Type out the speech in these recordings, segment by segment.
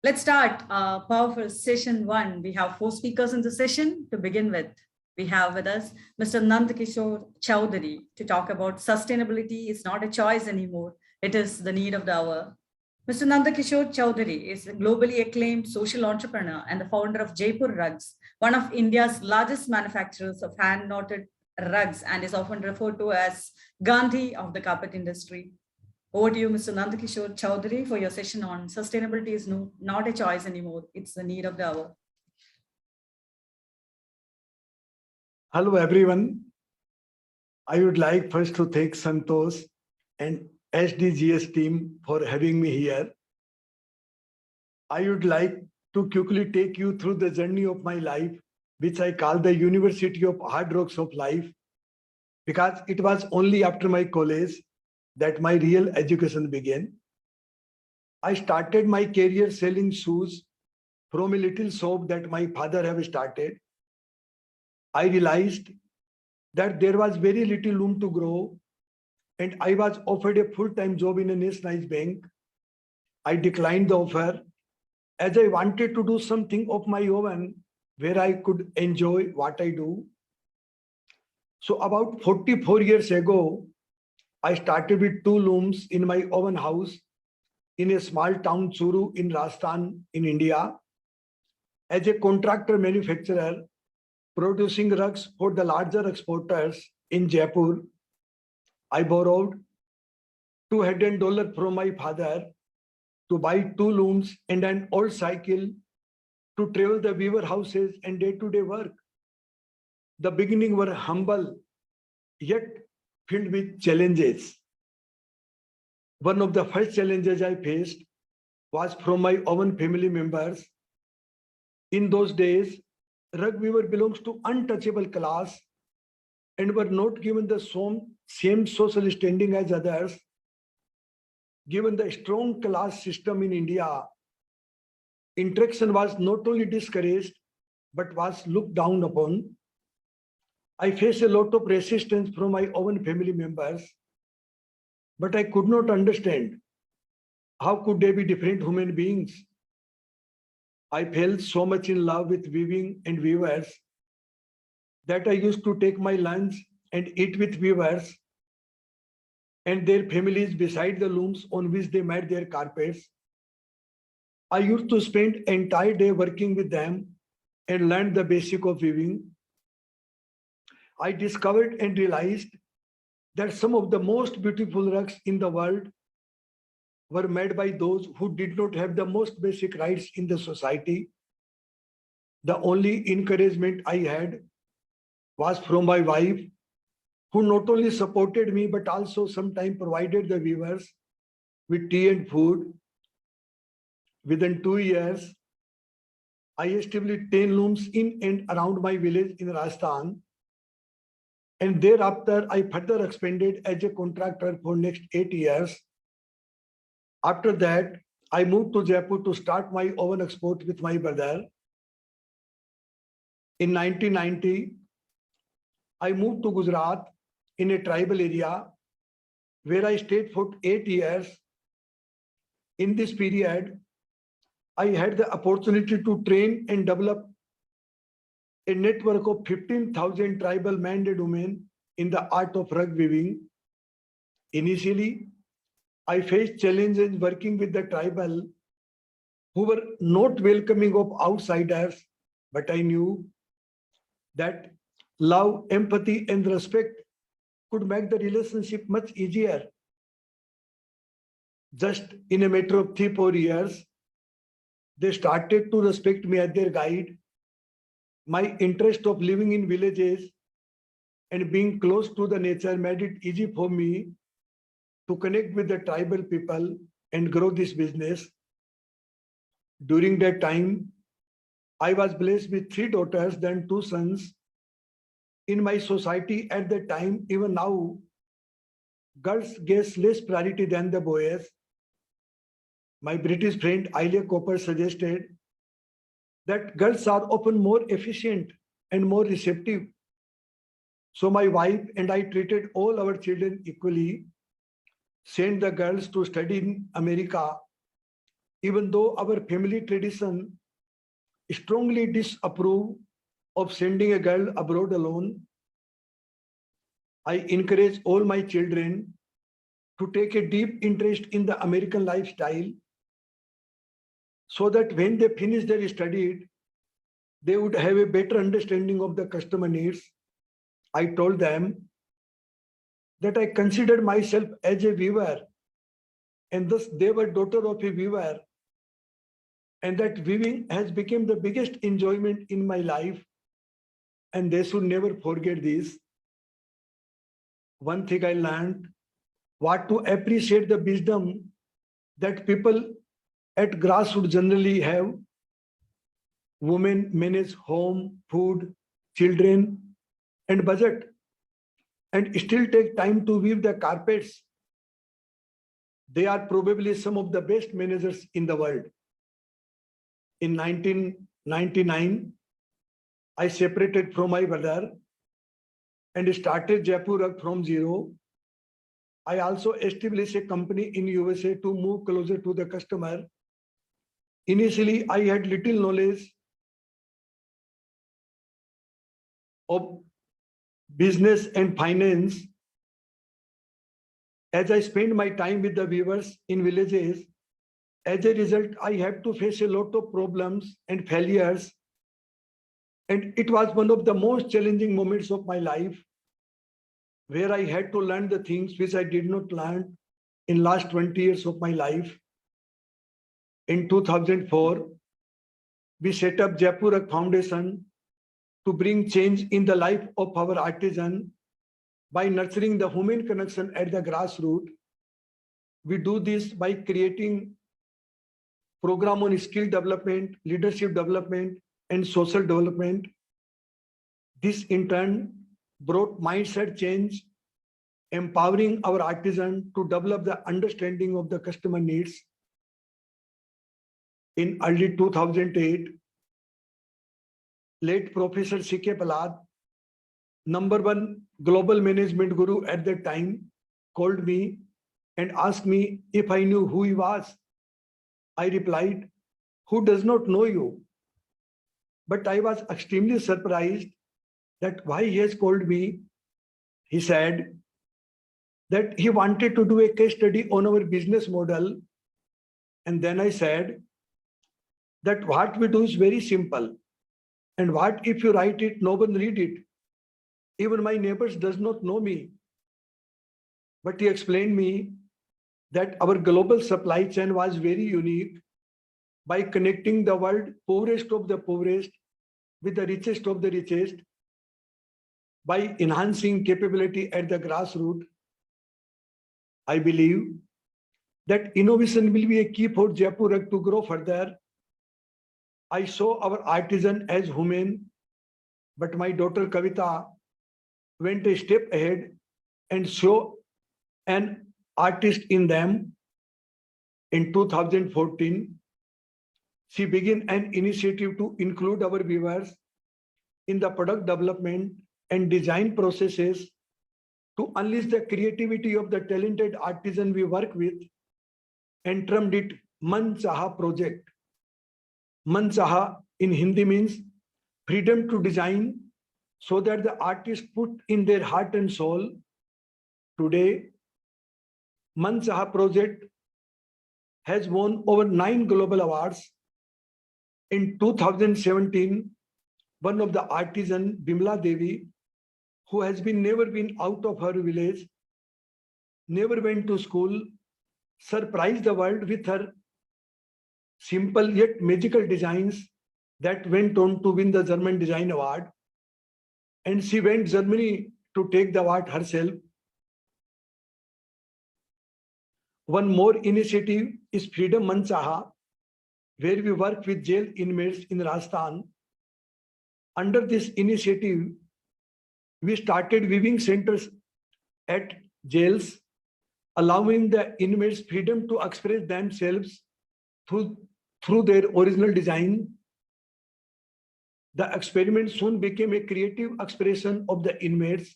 Let's start powerful session one. We have 4 speakers in the session to begin with. We have with us Mr. KISHORE Chaudhary to talk about sustainability is not a choice anymore. It is the need of the hour. Mr. KISHORE Chaudhary is a globally acclaimed social entrepreneur and the founder of Jaipur Rugs, one of India's largest manufacturers of hand-knotted rugs, and is often referred to as Gandhi of the carpet industry. Over to you, Mr. KISHORE Chaudhary, for your session on sustainability is not a choice anymore. It's the need of the hour. Hello, everyone. I would like first to thank Santosh and SDGs team for having me here. I would like to quickly take you through the journey of my life, which I call the University of Hard Rocks of Life, because it was only after my college that my real education began. I started my career selling shoes from a little shop that my father have started. I realized that there was very little room to grow, and I was offered a full-time job in a nationalized bank. I declined the offer as I wanted to do something of my own where I could enjoy what I do. So about 44 years ago, I started with 2 looms in my own house in a small town, Churu, in Rajasthan, in India, as a contractor manufacturer, producing rugs for the larger exporters in Jaipur. I borrowed $200 from my father to buy 2 looms and an old cycle to travel the weaver houses and day-to-day work. The beginning were humble, yet filled with challenges. One of the first challenges I faced was from my own family members. In those days, rug weaver belongs to untouchable class and were not given the same social standing as others. Given the strong class system in India, interaction was not only discouraged, but was looked down upon. I faced a lot of resistance from my own family members, but I could not understand how could they be different human beings. I fell so much in love with weaving and weavers that I used to take my lunch and eat with weavers and their families beside the looms on which they made their carpets. I used to spend an entire day working with them and learned the basic of weaving. I discovered and realized that some of the most beautiful rugs in the world were made by those who did not have the most basic rights in the society. The only encouragement I had was from my wife, who not only supported me, but also sometimes provided the weavers with tea and food. Within 2 years, I established 10 looms in and around my village in Rajasthan. And thereafter, I further expanded as a contractor for next 8 years. After that, I moved to Jaipur to start my own export with my brother. In 1990, I moved to Gujarat in a tribal area where I stayed for 8 years. In this period, I had the opportunity to train and develop a network of 15,000 tribal men and women in the art of rug weaving. Initially, I faced challenges working with the tribal who were not welcoming of outsiders, but I knew that love, empathy, and respect could make the relationship much easier. Just in a matter of 3-4 years, they started to respect me as their guide. My interest of living in villages and being close to the nature made it easy for me to connect with the tribal people and grow this business. During that time, I was blessed with 3 daughters, then 2 sons. In my society at that time, even now, girls get less priority than the boys. My British friend Ailia Cooper suggested that girls are often more efficient and more receptive. So my wife and I treated all our children equally, sent the girls to study in America, even though our family tradition strongly disapprove of sending a girl abroad alone, I encourage all my children to take a deep interest in the American lifestyle so that when they finish their studies, they would have a better understanding of the customer needs. I told them that I considered myself as a weaver, and thus they were daughter of a weaver, and that weaving has become the biggest enjoyment in my life, and they should never forget this. One thing I learned, what to appreciate the wisdom that people at grassroots generally have. Women manage home, food, children, and budget, and still take time to weave the carpets. They are probably some of the best managers in the world. In 1999, I separated from my brother and started Jaipur from zero. I also established a company in USA to move closer to the customer. Initially, I had little knowledge of business and finance. As I spend my time with the weavers in villages, as a result, I have to face a lot of problems and failures. And it was one of the most challenging moments of my life, where I had to learn the things which I did not learn in last 20 years of my life. In 2004, we set up Jaipur Foundation to bring change in the life of our artisan by nurturing the human connection at the grassroots. We do this by creating program on skill development, leadership development, and social development. This in turn brought mindset change, empowering our artisan to develop the understanding of the customer needs. In early 2008, late Professor C.K. Palad, #1 global management guru at that time, called me and asked me if I knew who he was. I replied, "Who does not know you?" But I was extremely surprised that why he has called me. He said that he wanted to do a case study on our business model. And then I said that what we do is very simple. And what if you write it, no one read it? Even my neighbors does not know me. But he explained me that our global supply chain was very unique by connecting the world poorest of the poorest with the richest of the richest, by enhancing capability at the grassroots. I believe that innovation will be a key for Jaipur to grow further. I saw our artisan as human, but my daughter Kavita went a step ahead and saw an artist in them. In 2014, she began an initiative to include our weavers in the product development and design processes to unleash the creativity of the talented artisan we work with, and termed it Man Chaha project. Man Chaha in Hindi means freedom to design, so that the artists put in their heart and soul. Today, Man Chaha project has won over 9 global awards. In 2017, one of the artisan, Bimla Devi, who has never been out of her village, never went to school, surprised the world with her simple yet magical designs that went on to win the German Design Award. And she went to Germany to take the award herself. One more initiative is Freedom Man Chaha, where we work with jail inmates in Rajasthan. Under this initiative, we started weaving centers at jails, allowing the inmates freedom to express themselves through their original design. The experiment soon became a creative expression of the inmates.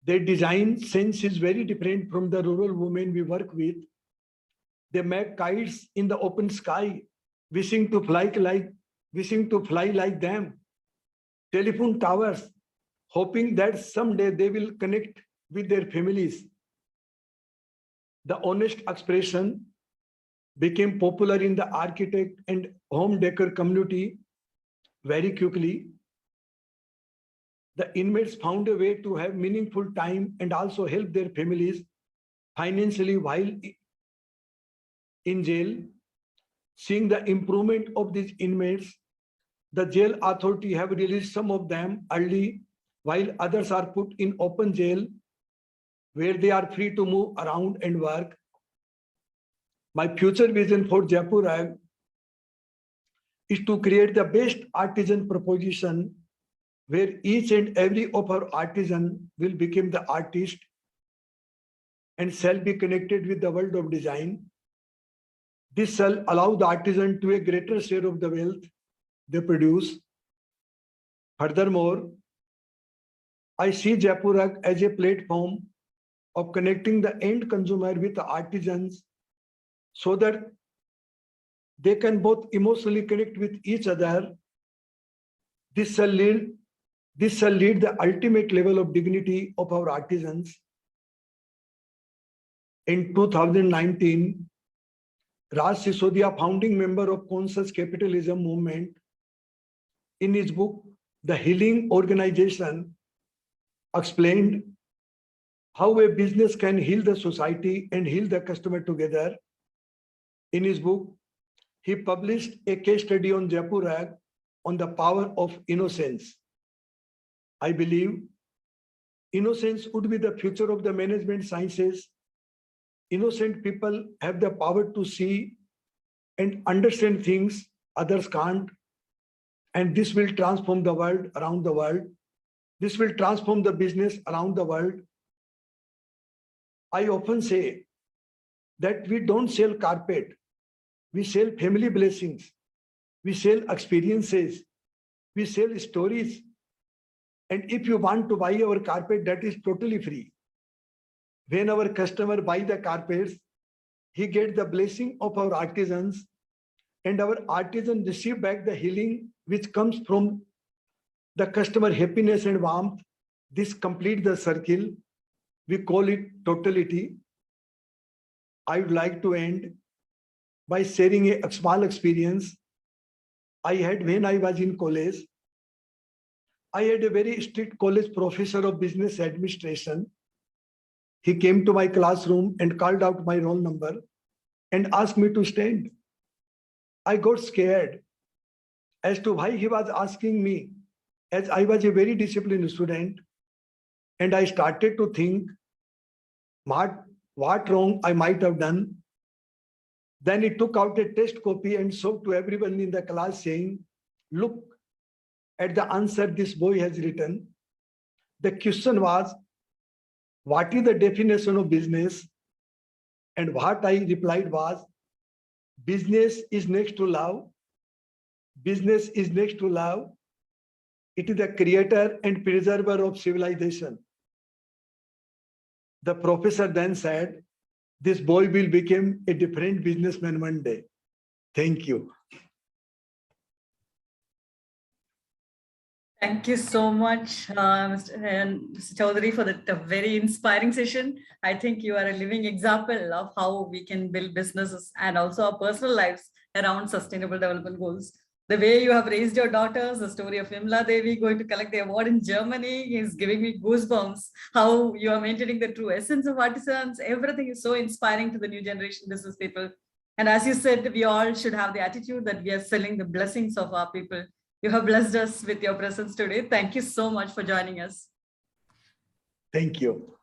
Their design sense is very different from the rural women we work with. They make kites in the open sky, wishing to fly like them. Telephone towers, hoping that someday they will connect with their families. The honest expression became popular in the architect and home decor community very quickly. The inmates found a way to have meaningful time and also help their families financially while in jail. Seeing the improvement of these inmates, the jail authority have released some of them early, while others are put in open jail where they are free to move around and work. My future vision for Jaipur is to create the best artisan proposition where each and every of our artisan will become the artist and shall be connected with the world of design. This shall allow the artisan to a greater share of the wealth they produce. Furthermore, I see Jaipur as a platform of connecting the end consumer with the artisans so that they can both emotionally connect with each other. This shall lead the ultimate level of dignity of our artisans. In 2019, Raj Sisodia, founding member of Conscious Capitalism movement, in his book, The Healing Organization, explained how a business can heal the society and heal the customer together. In his book, he published a case study on Jaipur on the power of innocence. I believe innocence would be the future of the management sciences. Innocent people have the power to see and understand things others can't. And this will transform the world around the world. This will transform the business around the world. I often say that we don't sell carpet. We sell family blessings. We sell experiences. We sell stories. And if you want to buy our carpet, that is totally free. When our customer buy the carpets, he gets the blessing of our artisans, and our artisans receive back the healing which comes from the customer happiness and warmth. This completes the circle. We call it totality. I would like to end by sharing a small experience I had when I was in college. I had a very strict college professor of business administration. He came to my classroom and called out my roll number and asked me to stand. I got scared as to why he was asking me, as I was a very disciplined student, and I started to think what wrong I might have done. Then he took out a test copy and showed to everyone in the class saying, "Look at the answer this boy has written." The question was, what is the definition of business? And what I replied was, business is next to love. Business is next to love. It is the creator and preserver of civilization. The professor then said, this boy will become a different businessman one day. Thank you. Thank you so much, Mr. Chaudhary, for that very inspiring session. I think you are a living example of how we can build businesses and also our personal lives around sustainable development goals. The way you have raised your daughters, the story of Imla Devi going to collect the award in Germany is giving me goosebumps. How you are maintaining the true essence of artisans. Everything is so inspiring to the new generation business people. And as you said, we all should have the attitude that we are selling the blessings of our people. You have blessed us with your presence today. Thank you so much for joining us. Thank you.